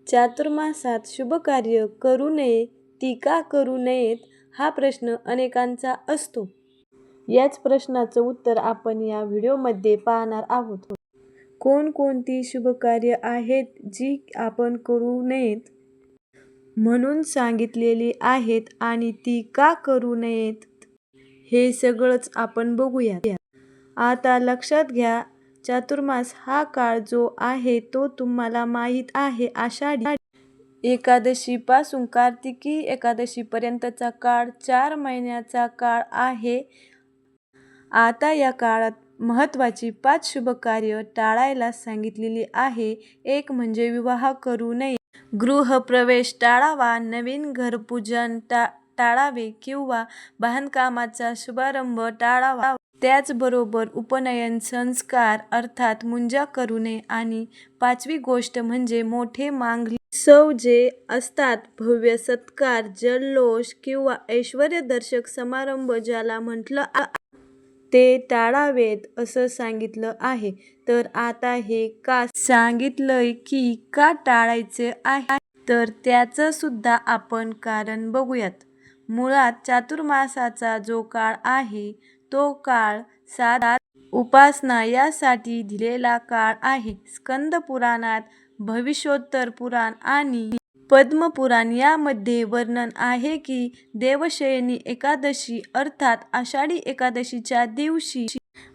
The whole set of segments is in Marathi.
चातुर्मासात शुभकार्य करू नये, ती का करू नयेत हा प्रश्न अनेकांचा असतो. याच प्रश्नाचं उत्तर आपण या व्हिडिओमध्ये पाहणार आहोत. कोणकोणती शुभकार्य आहेत जी आपण करू नयेत म्हणून सांगितलेली आहेत आणि ती का करू नयेत हे सगळंच आपण बघूया. आता लक्षात घ्या, चातुर्मास हा काळ जो आहे तो तुम्हाला माहीत आहे. आषाढी एकादशी पासून कार्तिकी एकादशी पर्यंतचा काळ 4 महिन्याचा काळ आहे. आता या काळात महत्त्वाची 5 शुभकार्य टाळायला सांगितलेली आहे. एक म्हणजे विवाह करू नये, गृहप्रवेश टाळावा, नवीन घरपूजन टाळावे किंवा बांधकामाचा शुभारंभ टाळावा. त्याचबरोबर उपनयन संस्कार अर्थात मुंजा करू नये आणि 5वी गोष्ट म्हणजे मोठे मांगलिक उत्सव जे असतात, भव्य सत्कार, जल्लोष किंवा ऐश्वर्यदर्शक समारंभ ज्याला म्हटलं ते टाळावेत असं सांगितलं आहे. तर आता हे का सांगितलंय की का टाळायचे आहे तर त्याचं सुद्धा आपण कारण बघूयात. मुळात चातुर्मासाचा जो काळ आहे तो काळ साधना उपासना यासाठी दिलेला काळ आहे. स्कंद पुराणात, भविष्योत्तर पुराण आणि पद्मपुराण यामध्ये वर्णन आहे की देवशयनी एकादशी अर्थात आषाढी एकादशीच्या दिवशी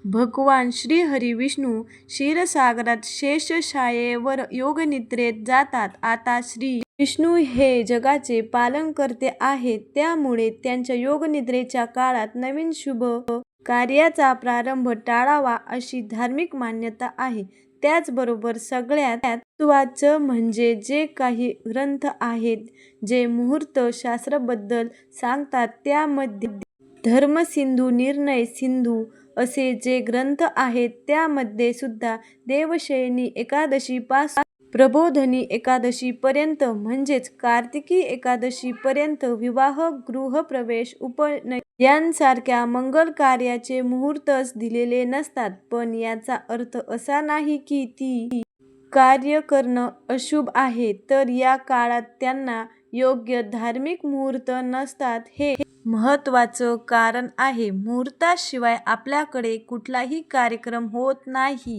भगवान श्रीहरी विष्णू क्षीरसागरात शेषशायेवर योगनिद्रेत जातात. आता श्री विष्णू हे जगाचे पालनकर्ते आहेत, त्यामुळे त्यांच्या योगनिद्रेच्या काळात नवीन शुभ कार्याचा प्रारंभ टाळावा अशी धार्मिक मान्यता आहे. त्याचबरोबर सगळ्यात महत्त्वाचं म्हणजे जे काही ग्रंथ आहेत जे मुहूर्त शास्त्राबद्दल सांगतात त्यामध्ये धर्मसिंधू, निर्णय सिंधू असे जे ग्रंथ आहेत त्यामध्ये सुद्धा देवशयनी एकादशी पासून प्रबोधिनी एकादशी पर्यंत म्हणजेच कार्तिकी एकादशी पर्यंत विवाह, गृहप्रवेश, उपनयन यांसारख्या मंगल कार्याचे मुहूर्तच दिलेले नसतात. पण याचा अर्थ असा नाही की ती कार्य करणं अशुभ आहे, तर या काळात त्यांना योग्य धार्मिक मुहूर्त नसतात हे महत्त्वाचं कारण आहे. मुहूर्ताशिवाय आपल्याकडे कुठलाही कार्यक्रम होत नाही.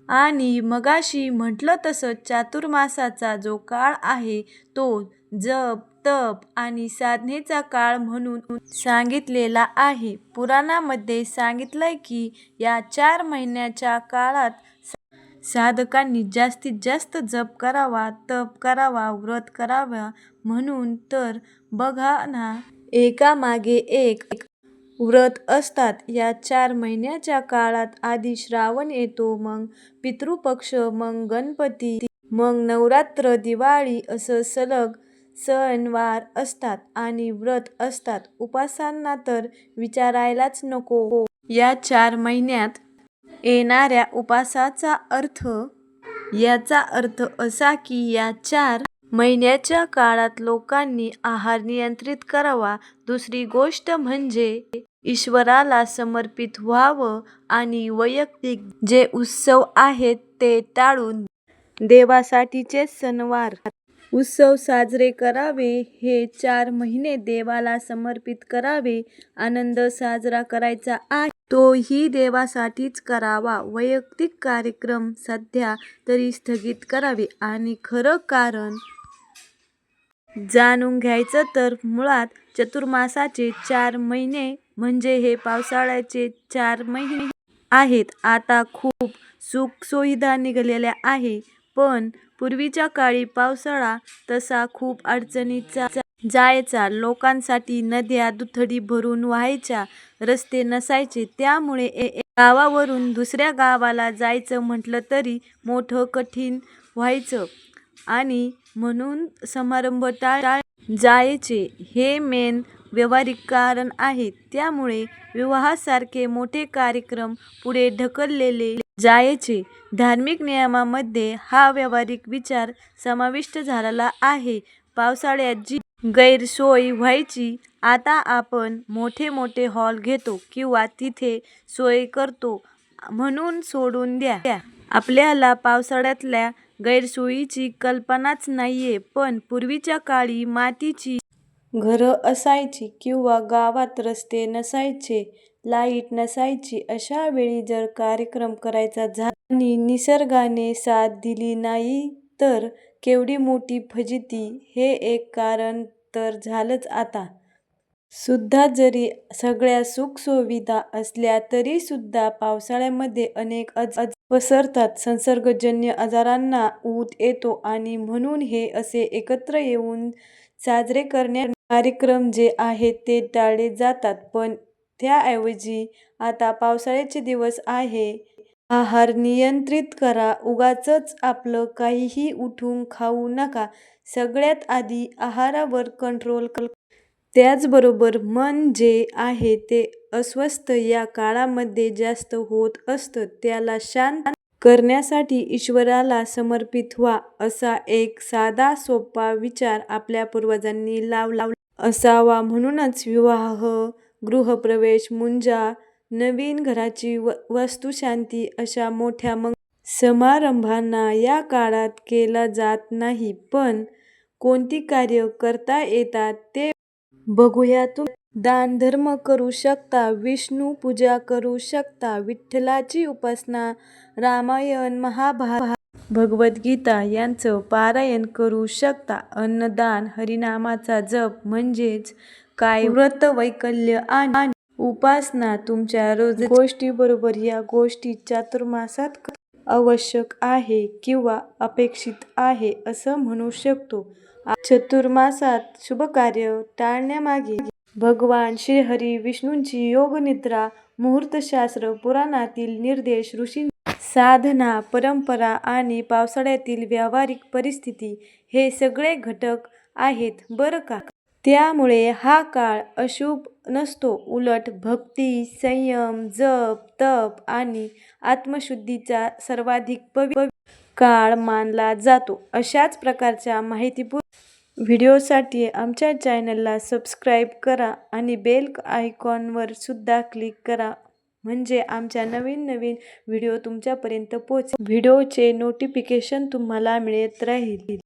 आणि मगाशी म्हटलं तसं चातुर्मासाचा जो काळ आहे तो जप, तप आणि साधनेचा काळ म्हणून सांगितलेला आहे. पुराणामध्ये सांगितलंय की या 4 महिन्याच्या काळात साधकांनी जास्तीत जास्त जप करावा, तप करावा, व्रत करावा. म्हणून तर बघा ना, एकामागे एक व्रत असतात. या 4 महिन्याच्या काळात आधी श्रावण येतो, मग पितृपक्ष, मग गणपती, मग नवरात्र, दिवाळी असं सलग सणवार असतात आणि व्रत असतात. उपासांना तर विचारायलाच नको. या 4 महिन्यात येणाऱ्या उपासाचा याचा अर्थ असा की या 4 महिन्याच्या काळात लोकांनी आहार नियंत्रित करावा. दुसरी गोष्ट म्हणजे ईश्वराला समर्पित व्हावं आणि वैयक्तिक जे उत्सव आहेत ते टाळून देवासाठीचे सणवार, उत्सव साजरे करावे. हे 4 महिने देवाला समर्पित करावे. आनंद साजरा करायचा आहे तोही देवासाठीच करावा. वैयक्तिक कार्यक्रम सध्या तरी स्थगित करावे. आणि खरं कारण जाणून घ्यायचं तर मुळात चातुर्मासाचे 4 महिने म्हणजे हे पावसाळ्याचे 4 महिने आहेत. आता खूप सुखसुविधा निघालेल्या आहे, पण पूर्वीच्या काळी पावसाळा तसा खूप अडचणीचा जायचा. लोकांसाठी नद्या दुथडी भरून वाहायच्या, रस्ते नसायचे, त्यामुळे गावावरून दुसऱ्या गावाला जायचं म्हटलं तरी मोठं कठीण व्हायचं आणि म्हणून समारंभ जायचे. हे मेन व्यावहारिक कारण आहे. त्यामुळे विवाहासारखे मोठे कार्यक्रम पुढे ढकलले जायचे. धार्मिक नियमांमध्ये हा व्यावहारिक विचार समाविष्ट झालेला आहे. पावसाळ्यात जी गैरसोय व्हायची, आता आपण मोठे मोठे हॉल घेतो किंवा तिथे सोय करतो म्हणून सोडून द्या. आपल्याला पावसाळ्यातल्या गैरसोयीची कल्पनाच नाहीये. पण पूर्वीच्या काळी मातीची घरं असायची किंवा गावात रस्ते नसायचे, लाईट नसायची. अशा वेळी जर कार्यक्रम करायचा झाला आणि निसर्गाने साथ दिली नाही तर केवढी मोठी फजिती. हे एक कारण तर झालंच. आता सुद्धा जरी सगळ्या सुखसुविधा असल्या तरी सुद्धा पावसाळ्यामध्ये अनेक आजार पसरतात. संसर्गजन्य आजारांना ऊत येतो आणि म्हणून हे असे एकत्र येऊन साजरे करण्याचे कार्यक्रम जे आहेत ते टाळले जातात. पण त्याऐवजी आता पावसाळ्याचे दिवस आहे, आहार नियंत्रित करा, उगाचच आपलं काहीही उठून खाऊ नका. सगळ्यात आधी आहारावर कंट्रोल करा. त्याचबरोबर मन जे आहे ते अस्वस्थ या काळामध्ये जास्त होत असतं, त्याला शांत करण्यासाठी ईश्वराला समर्पित व्हा. असा एक साधा सोपा विचार आपल्या पूर्वजांनी लावला असावा. म्हणूनच विवाह, गृहप्रवेश, मुंजा, नवीन घराची वास्तुशांती अशा मोठ्या समारंभांना या काळात केला जात नाही. पण कोणती कार्य करता येतात ते बघूया. तुम्ही दान धर्म करू शकता, विष्णू पूजा करू शकता, विठ्ठलाची उपासना, रामायण, महाभारत, भगवद्गीता यांचं पारायण करू शकता. अन्नदान, हरिनामाचा जप म्हणजेच काय, व्रत, वैकल्य आणि उपासना तुमच्या रोजच्या गोष्टीबरोबर या गोष्टी चातुर्मासात आवश्यक आहे किंवा अपेक्षित आहे असं म्हणू शकतो. चातुर्मासात शुभकार्य टाळण्यामागे भगवान श्रीहरी विष्णूंची योगनिद्रा, मुहूर्तशास्त्र, पुराणातील निर्देश, ऋषींची साधना, परंपरा आणि पावसाळ्यातील व्यावहारिक परिस्थिती हे सगळे घटक आहेत बरं का. त्यामुळे हा काळ अशुभ नसतो. उलट भक्ती, संयम, जप, तप आणि आत्मशुद्धीचा सर्वाधिक पवित्र काळ मानला जातो. अशाच प्रकारच्या माहितीपूर्ण व्हिडिओसाठी आमच्या चॅनलला सबस्क्राईब करा आणि बेल आयकॉनवर सुद्धा क्लिक करा, म्हणजे आमच्या नवीन नवीन व्हिडिओ तुमच्यापर्यंत पोहोचेल. व्हिडिओचे नोटिफिकेशन तुम्हाला मिळत राहील.